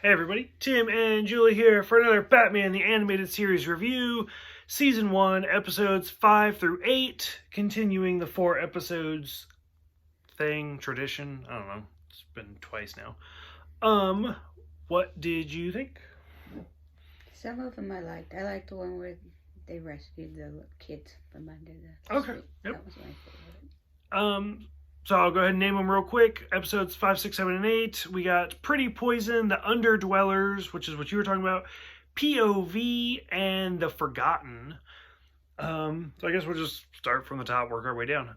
Hey everybody, Tim and Julie here for another Batman the Animated Series review. Season 1, episodes 5 through 8, continuing the 4 episodes tradition. I don't know, it's been twice now. What did you think? Some of them I liked. I liked the one where they rescued the kids from under the Okay, street. yep. That was my favorite. So I'll go ahead and name them real quick. Episodes 5, 6, 7, and 8. We got Pretty Poison, The Underdwellers, which is what you were talking about, POV, and The Forgotten. So I guess we'll just start from the top, work our way down.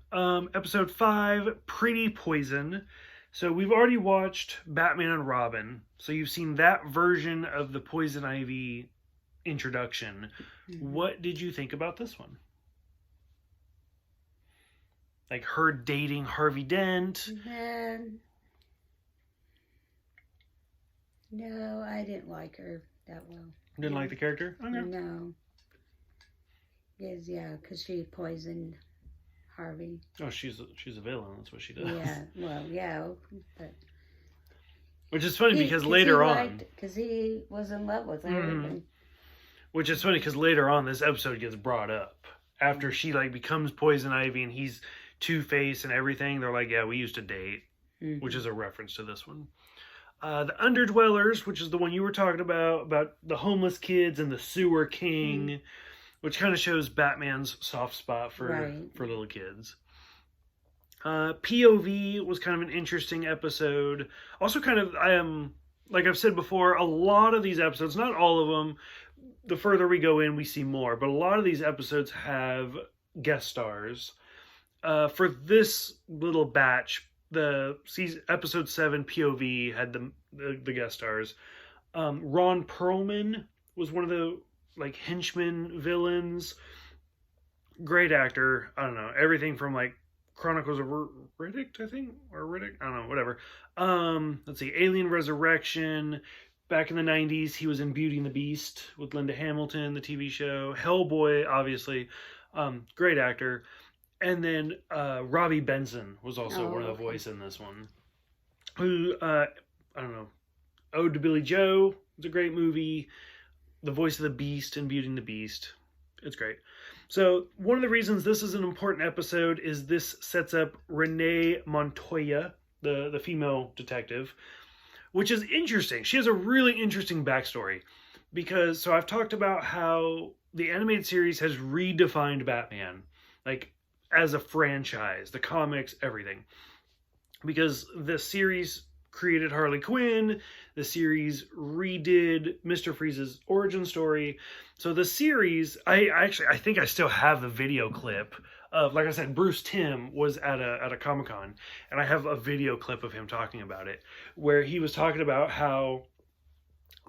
Episode 5, Pretty Poison. So we've already watched Batman and Robin. So you've seen that version of the Poison Ivy introduction. Mm-hmm. What did you think about this one? Like her dating Harvey Dent. No, I didn't like her that well. Didn't like the character? Okay. No. Because she poisoned Harvey. Oh, she's a villain. That's what she does. Yeah, well, yeah. But which is funny because later on... Because he was in love with her. Mm-hmm. Which is funny because later on this episode gets brought up. After she becomes Poison Ivy and he's Two-Face and everything, they're like, yeah, we used to date, which is a reference to this one. The Underdwellers, which is the one you were talking about the homeless kids and the sewer king, which kind of shows Batman's soft spot for little kids. POV was kind of an interesting episode. Also kind of, like I've said before, a lot of these episodes, not all of them, the further we go in, we see more, but a lot of these episodes have guest stars. For this little batch, episode 7 POV had the guest stars. Ron Perlman was one of the henchman villains. Great actor. I don't know, everything from Chronicles of Riddick, I think, or Riddick. I don't know, whatever. Let's see, Alien Resurrection. Back in the 90s, he was in Beauty and the Beast with Linda Hamilton, the TV show. Hellboy, obviously. Great actor. And then Robbie Benson was also one of the voices in this one. Who, I don't know, Ode to Billy Joe was a great movie. The voice of the Beast in Beauty and the Beast. It's great. So one of the reasons this is an important episode is this sets up Renee Montoya, the female detective, which is interesting. She has a really interesting backstory because, so I've talked about how the animated series has redefined Batman, as a franchise, the comics, everything. Because the series created Harley Quinn, the series redid Mr. Freeze's origin story. So the series, I think I still have the video clip of, like I said, Bruce Timm was at a Comic-Con, and I have a video clip of him talking about it, where he was talking about how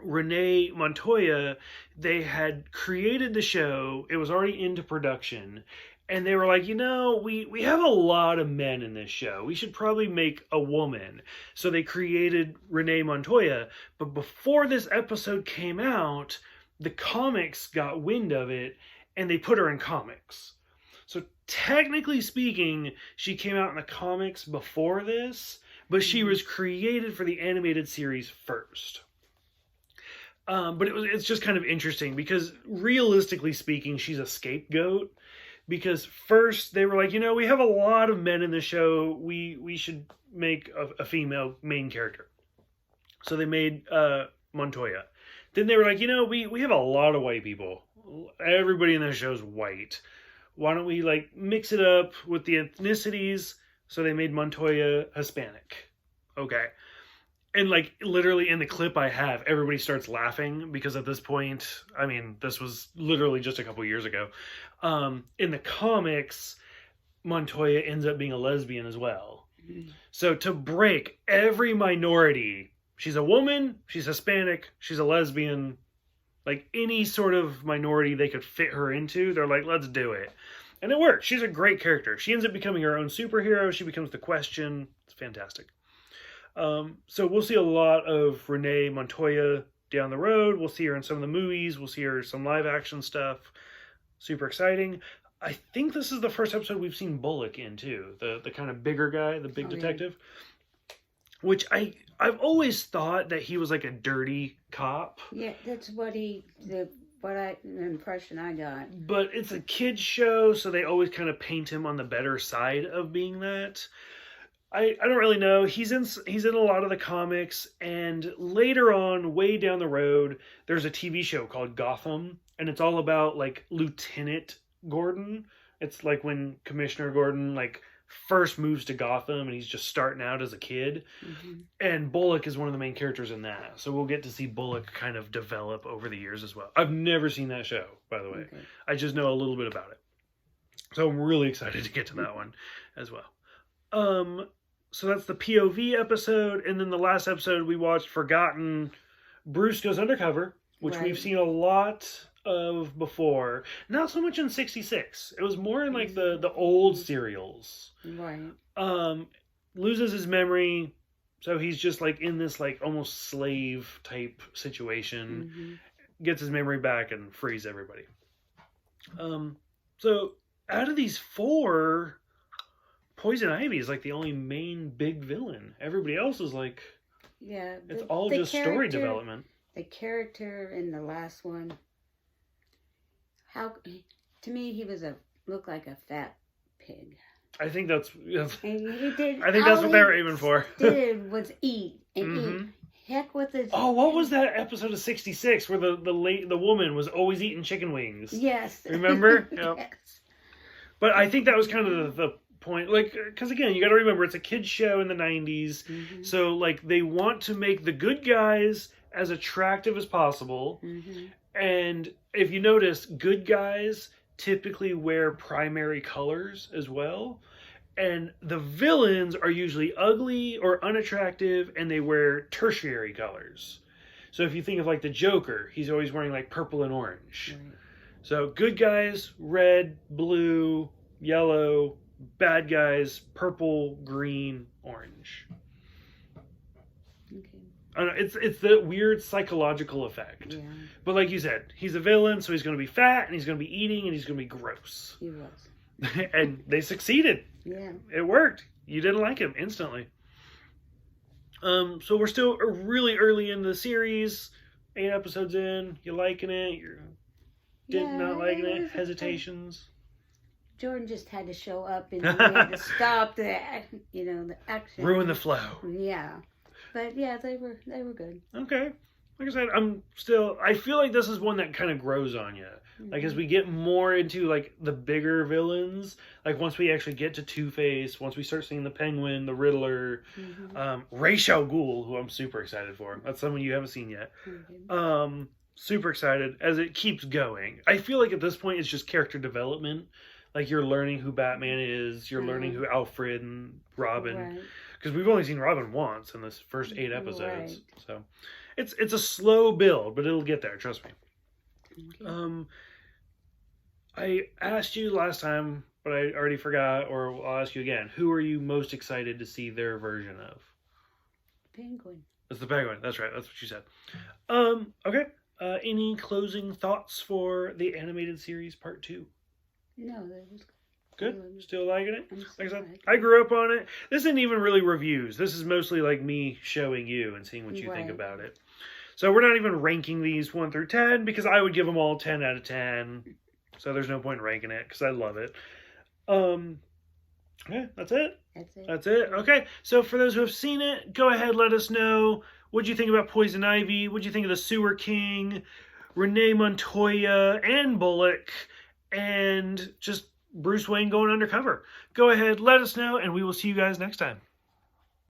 Renee Montoya, they had created the show, it was already into production, and they were like, we have a lot of men in this show. We should probably make a woman. So they created Renee Montoya. But before this episode came out, the comics got wind of it, and they put her in comics. So technically speaking, she came out in the comics before this, but she was created for the animated series first. But it's just kind of interesting because realistically speaking, she's a scapegoat. Because first they were like, we have a lot of men in the show. We should make a female main character. So they made Montoya. Then they were like, we have a lot of white people. Everybody in the show is white. Why don't we mix it up with the ethnicities? So they made Montoya Hispanic. Okay. And literally in the clip I have, everybody starts laughing because at this point, this was literally just a couple years ago. In the comics, Montoya ends up being a lesbian as well. Mm-hmm. So to break every minority, she's a woman, she's Hispanic, she's a lesbian, any sort of minority they could fit her into, they're like, let's do it. And it worked. She's a great character. She ends up becoming her own superhero. She becomes the Question. It's fantastic. So we'll see a lot of Renee Montoya down the road. We'll see her in some of the movies. We'll see her in some live action stuff. Super exciting. I think this is the first episode we've seen Bullock in too. The kind of bigger guy, the big detective. Yeah. Which I've always thought that he was like a dirty cop. Yeah, that's what the impression I got. But it's a kid's show, so they always kind of paint him on the better side of being that. I don't really know. He's in a lot of the comics, and later on, way down the road, there's a TV show called Gotham, and it's all about like Lieutenant Gordon. It's like when Commissioner Gordon like first moves to Gotham, and he's just starting out as a kid. Mm-hmm. And Bullock is one of the main characters in that, so we'll get to see Bullock kind of develop over the years as well. I've never seen that show, by the way. Okay. I just know a little bit about it, so I'm really excited to get to that one as well. So that's the POV episode, and then the last episode we watched, Forgotten. Bruce goes undercover, which Right. we've seen a lot of before. Not so much in 66. It was more in like the old serials. Right. Loses his memory, so he's just like in this like almost slave type situation. Mm-hmm. Gets his memory back and frees everybody. So out of these 4, Poison Ivy is like the only main big villain. Everybody else is like, yeah, it's all just story development. The character in the last one, to me he looked like a fat pig. I think that's And he did. I think that's what they were aiming for. Did was eat and Mm-hmm. eat. Heck with it. Oh, what was that episode of 66 where the woman was always eating chicken wings? Yes. Remember? Yep. Yes. But I think that was kind of the point, like, because again, you got to remember it's a kids show in the 90s, Mm-hmm. so like they want to make the good guys as attractive as possible. Mm-hmm. And if you notice, good guys typically wear primary colors as well. And the villains are usually ugly or unattractive, and they wear tertiary colors. So if you think of like the Joker, he's always wearing like purple and orange. Right. So good guys, red, blue, yellow. Bad guys, purple, green, orange. Okay. I don't know, it's the weird psychological effect. Yeah, But like you said, he's a villain, so he's going to be fat, and he's going to be eating, and he's going to be gross. he was. And they succeeded. Yeah. It worked. You didn't like him instantly. So we're still really early in the series. 8 episodes in. You liking it? Not liking it? Hesitations? Jordan just had to show up and we had to stop the action. Ruin the flow. Yeah. But yeah, they were good. Okay. Like I said, I feel like this is one that kind of grows on you. Like as we get more into like the bigger villains, like once we actually get to Two-Face, once we start seeing the Penguin, the Riddler, Ra's al Ghul, who I'm super excited for. That's someone you haven't seen yet. Super excited as it keeps going. I feel like at this point it's just character development. Like you're learning who Batman is, you're learning who Alfred and Robin, because we've only seen Robin once in this first 8 episodes. Right. So it's a slow build, but it'll get there. Trust me. Okay. I asked you last time, but I already forgot, or I'll ask you again. Who are you most excited to see their version of? Penguin. It's the Penguin. That's right. That's what you said. Okay. Any closing thoughts for the animated series part 2? No, that was good. Still liking it? I'm Like I said, liking it. I grew up on it. This isn't even really reviews. This is mostly like me showing you and seeing what you think Right. about it. So we're not even ranking these 1 through 10 because I would give them all 10 out of 10. So there's no point in ranking it because I love it. Yeah, that's it. That's it. Okay. So for those who have seen it, go ahead, let us know. What do you think about Poison Ivy? What do you think of the Sewer King, Renee Montoya, and Bullock, and just Bruce Wayne going undercover? Go ahead, let us know, and we will see you guys next time.